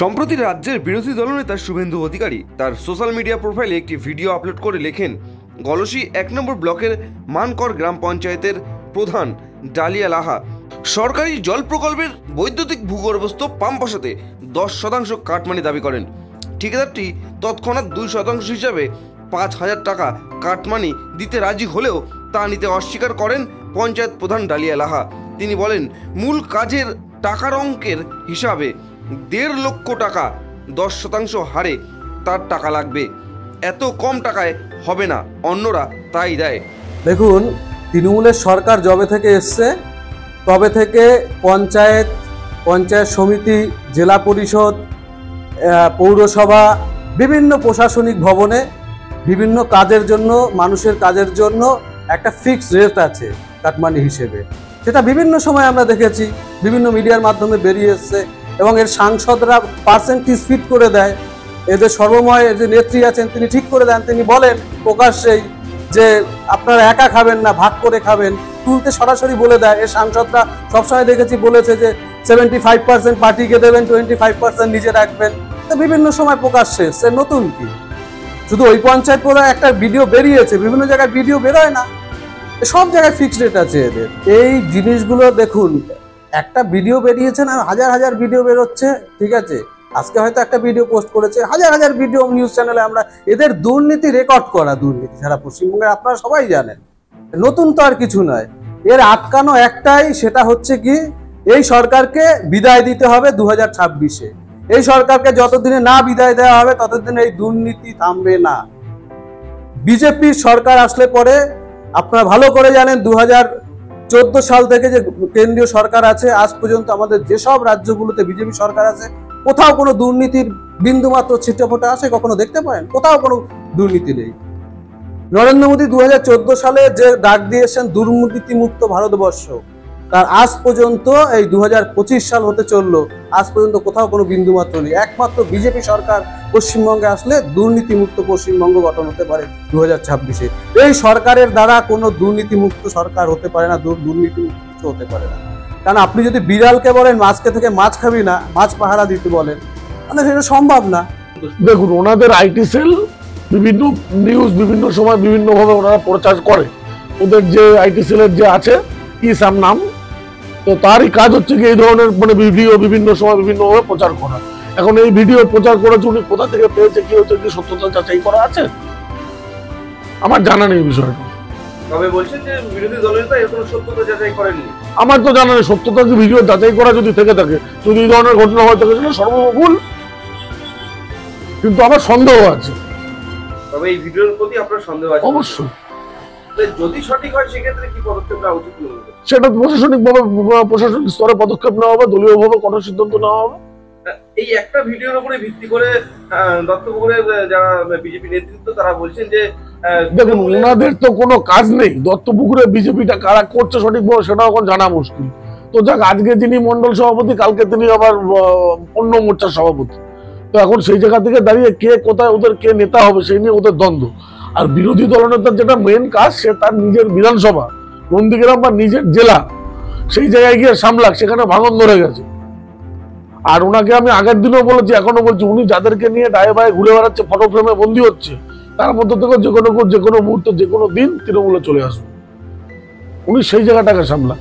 সম্প্রতি রাজ্যের বিরোধী দলনেতা শুভেন্দু অধিকারী তার সোশ্যাল মিডিয়া প্রোফাইলে একটি ভিডিও আপলোড করে লেখেন, গলসি 1 নম্বর ব্লকের মানকর গ্রাম পঞ্চায়েতের প্রধান ডালিয়া লাহা সরকারি জল প্রকল্পের বৈদ্যুতিক ভূগর্ভস্থ পাম্প বসাতে 10% কাটমানি দাবি করেন। ঠিকাদারটি তৎক্ষণাৎ 2% হিসাবে 5,000 টাকা কাটমানি দিতে রাজি হলেও তা নিতে অস্বীকার করেন পঞ্চায়েত প্রধান ডালিয়া লাহা। তিনি বলেন, মূল কাজের টাকার অঙ্কের হিসাবে 1.5 লক্ষ টাকা, 10% হারে তার টাকা লাগবে। এত কম টাকায় হবে না, অন্যরা তাই দেয়। দেখুন, তৃণমূলের সরকার যবে থেকে এসছে তবে থেকে পঞ্চায়েত সমিতি, জেলা পরিষদ, পৌরসভা, বিভিন্ন প্রশাসনিক ভবনে বিভিন্ন কাজের জন্য, মানুষের কাজের জন্য একটা ফিক্সড রেট আছে কাটমানি হিসেবে। সেটা বিভিন্ন সময় আমরা দেখেছি, বিভিন্ন মিডিয়ার মাধ্যমে বেরিয়ে এসছে এবং এর সাংসদরা পার্সেন্টেজ ফিট করে দেয়। এদের সর্বময় যে নেত্রী আছেন তিনি ঠিক করে দেন, তিনি বলেন প্রকাশ্যেই যে আপনারা একা খাবেন না, ভাগ করে খাবেন, তুলতে সরাসরি বলে দেয়। এর সাংসদরা সবসময় দেখেছি বলেছে যে 75% পার্টিকে দেবেন, 25% নিজে রাখবেন। তো বিভিন্ন সময় প্রকাশ্যে এসছে, নতুন কি? শুধু ওই পঞ্চায়েত পরে একটা ভিডিও বেরিয়েছে, বিভিন্ন জায়গায় ভিডিও বেরোয় না, সব জায়গায় ফিক্সড রেট আছে এদের। এই জিনিসগুলো দেখুন, একটা ভিডিও বেরিয়েছে না, হাজার হাজার ভিডিও বেরোচ্ছে, ঠিক আছে? আজকে হয়তো একটা ভিডিও পোস্ট করেছে, হাজার হাজার ভিডিও নিউজ চ্যানেলে আমরা এদের দুর্নীতি রেকর্ড করা, দুর্নীতি সারা পশ্চিমবঙ্গের আপনারা সবাই জানেন, নতুন তো আর কিছু নয়। এর আটকানো একটাই, সেটা হচ্ছে কি, এই সরকারকে বিদায় দিতে হবে 2026-এ। এই সরকারকে যতদিনে না বিদায় দেওয়া হবে ততদিনে এই দুর্নীতি থামবে না। বিজেপির সরকার আসলে পরে আপনারা ভালো করে জানেন 2014 সাল থেকে যে কেন্দ্রীয় সরকার আছে, আজ পর্যন্ত আমাদের যেসব রাজ্যগুলোতে বিজেপি সরকার আছে কোথাও কোনো দুর্নীতির বিন্দুমাত্র ছিটেফোঁটা আছে কখনো দেখতে পারেন? কোথাও কোনো দুর্নীতি নেই। নরেন্দ্র মোদী 2014 সালে যে ডাক দিয়েছেন দুর্নীতি মুক্ত ভারতবর্ষ, তার আজ পর্যন্ত এই 2025 সাল হতে চললো, আজ পর্যন্ত কোথাও কোনো বিন্দুমাত্র নেই। একমাত্র বিজেপি সরকার পশ্চিমবঙ্গে আসলে দুর্নীতিমুক্ত পশ্চিমবঙ্গ গঠন হতে পারে 2026-এ। এই সরকারের দ্বারা কোনো দুর্নীতিমুক্ত সরকার হতে পারে না, দুর্নীতিমুক্ত কিছু হতে পারে না। কারণ আপনি যদি বিড়ালকে বলেন মাছকে থেকে মাছ খাবি না, মাছ পাহারা দিতে বলেন, মানে সেটা সম্ভব না। দেখুন, ওনাদের আইটি সেল বিভিন্ন নিউজ বিভিন্ন সময় বিভিন্নভাবে ওনারা প্রচার করে। ওদের যে আইটি সেলের যে আছে ইসাম নাম, তো তারই কাজ হচ্ছে কি এই ধরনের মানে ভিডিও বিভিন্ন সময় বিভিন্নভাবে প্রচার করা। এখন এই ভিডিও প্রচার করেছে, উনি কোথা থেকে পেয়েছে, কি হচ্ছে, কি সত্যতা যাচাই করা আছে আমার জানা নেই বিষয়টা। তবে বলছেন যে বিরোধী দলনেতা এখনো সত্যতা যাচাই করেননি। আমার তো জানা নেই সত্যতা কি ভিডিও যাচাই করা যদি থেকে থাকে, যদি এই ধরনের ঘটনা হয়ে থাকে সেটা সর্বভুল, কিন্তু আমার সন্দেহ আছে। তবে এই ভিডিওর প্রতি আপনার সন্দেহ আছে? অবশ্যই। যদি সঠিক হয় সেক্ষেত্রে কি পদক্ষেপ নেওয়া উচিত? সেটা প্রশাসনিক স্তরে পদক্ষেপ নেওয়া হবে, দলীয়ভাবে কঠোর সিদ্ধান্ত নেওয়া হবে। এই একটা ভিডিওর উপরে ভিত্তি করে দত্তপুকুরের যারা বিজেপি নেতৃত্ব তারা বলছেন যে দেখুন, ওনাদের তো কোনো কাজ নেই। দত্তপুকুরে বিজেপিটা কারা করছে সঠিকভাবে সেটা এখন জানা মুশকিল। তো যাক, আজকে যিনি মন্ডল সভাপতি, কালকে তিনি আবার অন্য মোর্চার সভাপতি। তো এখন সেই জায়গা থেকে দাঁড়িয়ে কে কোথায় ওদের কে নেতা হবে সেই নিয়ে ওদের দ্বন্দ্ব। আর বিরোধী দলনেতার যেটা মেন কাজ, সে তার নিজের বিধানসভা নন্দীগ্রাম বা নিজের জেলা সেই জায়গায় গিয়ে সামলাক, সেখানে ভাঙন ধরে গেছে। আর ওনাকে আমি আগের দিনও বলেছি, এখনো বলছি, উনি যাদেরকে নিয়ে ডায়ে বায়ে ঘুরে বেড়াচ্ছে, ফটো ফ্রেমে বন্দী হচ্ছে, তার মধ্যে থেকে যে কোনো মুহূর্তে যে কোনো দিন তৃণমূলে চলে আসবে। উনি সেই জায়গাটাকে সামলাক।